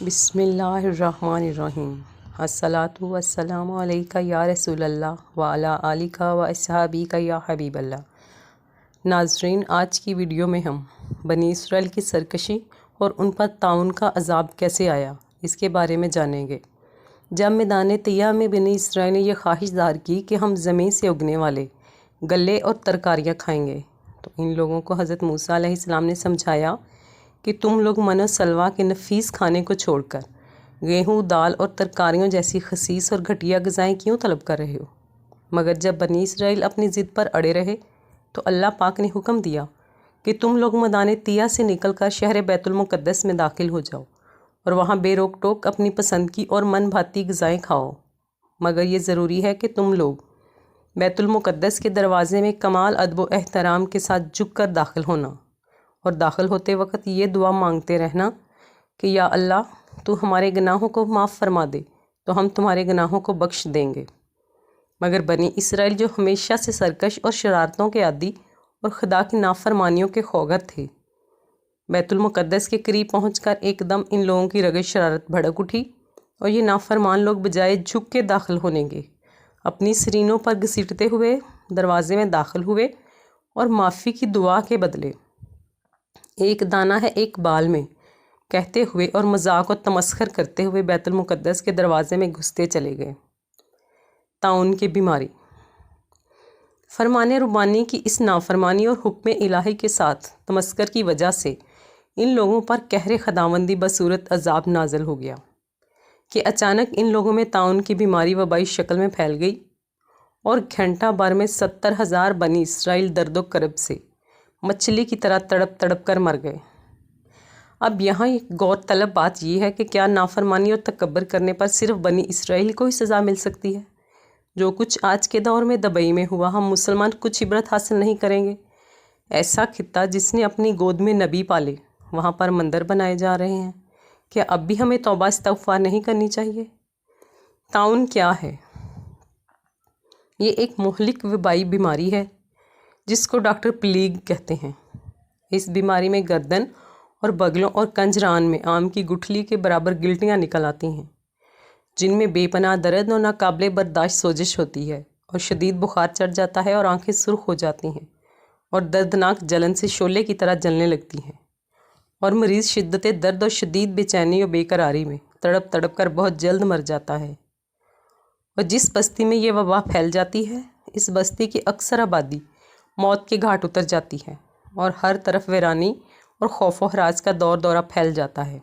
بسم اللہ الرحمن الرحیم۔ الصلاۃ والسلام علیکہ یا رسول اللہ وعلی آلکہ و اصحابکہ یا حبیب اللہ۔ ناظرین، آج کی ویڈیو میں ہم بنی اسرائیل کی سرکشی اور ان پر طاعون کا عذاب کیسے آیا اس کے بارے میں جانیں گے۔ جب میدان طیہ میں بنی اسرائیل نے یہ خواہش ظاہر کی کہ ہم زمین سے اگنے والے گلے اور ترکاریاں کھائیں گے، تو ان لوگوں کو حضرت موسیٰ علیہ السلام نے سمجھایا کہ تم لوگ من و سلویٰ کے نفیس کھانے کو چھوڑ کر گیہوں، دال اور ترکاریوں جیسی خسیس اور گھٹیا غذائیں کیوں طلب کر رہے ہو؟ مگر جب بنی اسرائیل اپنی ضد پر اڑے رہے تو اللہ پاک نے حکم دیا کہ تم لوگ میدان طیہ سے نکل کر شہر بیت المقدس میں داخل ہو جاؤ اور وہاں بے روک ٹوک اپنی پسند کی اور من بھاتی غذائیں کھاؤ، مگر یہ ضروری ہے کہ تم لوگ بیت المقدس کے دروازے میں کمال ادب و احترام کے ساتھ جھک کر داخل ہونا، اور داخل ہوتے وقت یہ دعا مانگتے رہنا کہ یا اللہ تو ہمارے گناہوں کو معاف فرما دے تو ہم تمہارے گناہوں کو بخش دیں گے۔ مگر بنی اسرائیل جو ہمیشہ سے سرکش اور شرارتوں کے عادی اور خدا کی نافرمانیوں کے خوگر تھے، بیت المقدس کے قریب پہنچ کر ایک دم ان لوگوں کی رگش شرارت بھڑک اٹھی، اور یہ نافرمان لوگ بجائے جھک کے داخل ہونے کے اپنی سرینوں پر گھسیٹتے ہوئے دروازے میں داخل ہوئے، اور معافی کی دعا کے بدلے ایک دانہ ہے ایک بال میں کہتے ہوئے اور مذاق و تمسخر کرتے ہوئے بیت المقدس کے دروازے میں گھستے چلے گئے۔ طاعون کی بیماری۔ فرمان ربانی کی اس نافرمانی اور حکم الہی کے ساتھ تمسخر کی وجہ سے ان لوگوں پر قہر خداوندی بصورت عذاب نازل ہو گیا کہ اچانک ان لوگوں میں طاعون کی بیماری وبائی شکل میں پھیل گئی، اور گھنٹہ بھر میں 70,000 بنی اسرائیل درد و کرب سے مچھلی کی طرح تڑپ تڑپ کر مر گئے۔ اب یہاں ایک غور طلب بات یہ ہے کہ کیا نافرمانی اور تکبر کرنے پر صرف بنی اسرائیل کو ہی سزا مل سکتی ہے؟ جو کچھ آج کے دور میں دبئی میں ہوا، ہم مسلمان کچھ عبرت حاصل نہیں کریں گے؟ ایسا خطہ جس نے اپنی گود میں نبی پالے، وہاں پر مندر بنائے جا رہے ہیں، کیا اب بھی ہمیں توبہ استغفار نہیں کرنی چاہیے؟ طاعون کیا ہے؟ یہ ایک مہلک وبائی بیماری ہے جس کو ڈاکٹر پلیگ کہتے ہیں۔ اس بیماری میں گردن اور بغلوں اور کنجران میں آم کی گٹھلی کے برابر گلٹیاں نکل آتی ہیں، جن میں بے پناہ درد اور ناقابل برداشت سوزش ہوتی ہے، اور شدید بخار چڑھ جاتا ہے، اور آنکھیں سرخ ہو جاتی ہیں اور دردناک جلن سے شعلے کی طرح جلنے لگتی ہیں، اور مریض شدت درد اور شدید بے چینی اور بے قراری میں تڑپ تڑپ کر بہت جلد مر جاتا ہے۔ اور جس بستی میں یہ وبا پھیل جاتی ہے، اس بستی کی اکثر آبادی موت کے گھاٹ اتر جاتی ہے، اور ہر طرف ویرانی اور خوف و ہراس کا دور دورہ پھیل جاتا ہے۔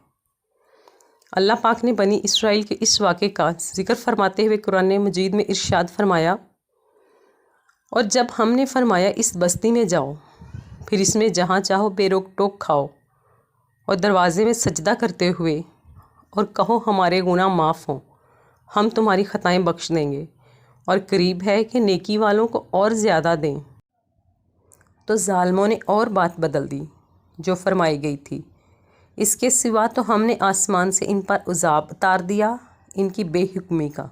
اللہ پاک نے بنی اسرائیل کے اس واقعے کا ذکر فرماتے ہوئے قرآن مجید میں ارشاد فرمایا، اور جب ہم نے فرمایا اس بستی میں جاؤ، پھر اس میں جہاں چاہو بے روک ٹوک کھاؤ، اور دروازے میں سجدہ کرتے ہوئے اور کہو ہمارے گناہ معاف ہوں، ہم تمہاری خطائیں بخش دیں گے، اور قریب ہے کہ نیکی والوں کو اور زیادہ دیں، تو ظالموں نے اور بات بدل دی جو فرمائی گئی تھی۔ اس کے سوا تو ہم نے آسمان سے ان پر عذاب اتار دیا ان کی بے حکمی کا۔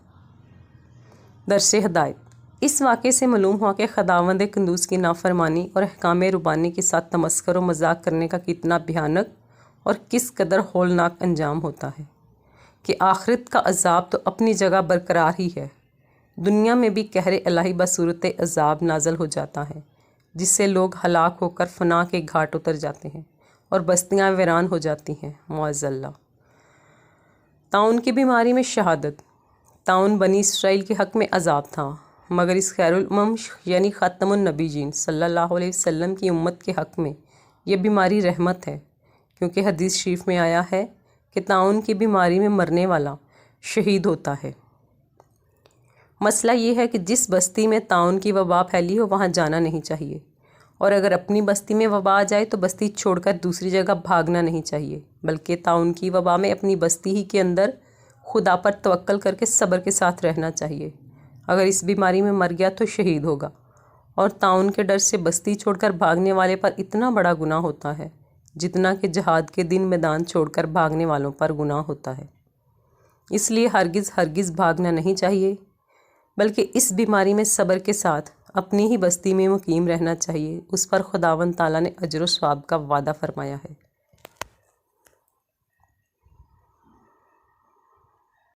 درس ہدایت۔ اس واقعے سے معلوم ہوا کہ خداوند قدوس کی نافرمانی اور احکام ربانی کے ساتھ تمسخر و مذاق کرنے کا کتنا بھیانک اور کس قدر ہولناک انجام ہوتا ہے، کہ آخرت کا عذاب تو اپنی جگہ برقرار ہی ہے، دنیا میں بھی قہر الہی بصورت عذاب نازل ہو جاتا ہے، جس سے لوگ ہلاک ہو کر فنا کے گھاٹ اتر جاتے ہیں اور بستیاں ویران ہو جاتی ہیں، معاذ اللہ۔ طاعون کی بیماری میں شہادت۔ طاعون بنی اسرائیل کے حق میں عذاب تھا، مگر اس خیر الامم یعنی خاتم النبیین صلی اللہ علیہ وسلم کی امت کے حق میں یہ بیماری رحمت ہے، کیونکہ حدیث شریف میں آیا ہے کہ طاعون کی بیماری میں مرنے والا شہید ہوتا ہے۔ مسئلہ یہ ہے کہ جس بستی میں طاعون کی وبا پھیلی ہو وہاں جانا نہیں چاہیے، اور اگر اپنی بستی میں وبا آ جائے تو بستی چھوڑ کر دوسری جگہ بھاگنا نہیں چاہیے، بلکہ طاعون کی وبا میں اپنی بستی ہی کے اندر خدا پر توکل کر کے صبر کے ساتھ رہنا چاہیے۔ اگر اس بیماری میں مر گیا تو شہید ہوگا، اور طاعون کے ڈر سے بستی چھوڑ کر بھاگنے والے پر اتنا بڑا گناہ ہوتا ہے جتنا کہ جہاد کے دن میدان چھوڑ کر بھاگنے والوں پر گناہ ہوتا ہے۔ اس لیے ہرگز ہرگز بھاگنا نہیں چاہیے، بلکہ اس بیماری میں صبر کے ساتھ اپنی ہی بستی میں مقیم رہنا چاہیے، اس پر خداوند تعالیٰ نے اجر و ثواب کا وعدہ فرمایا ہے۔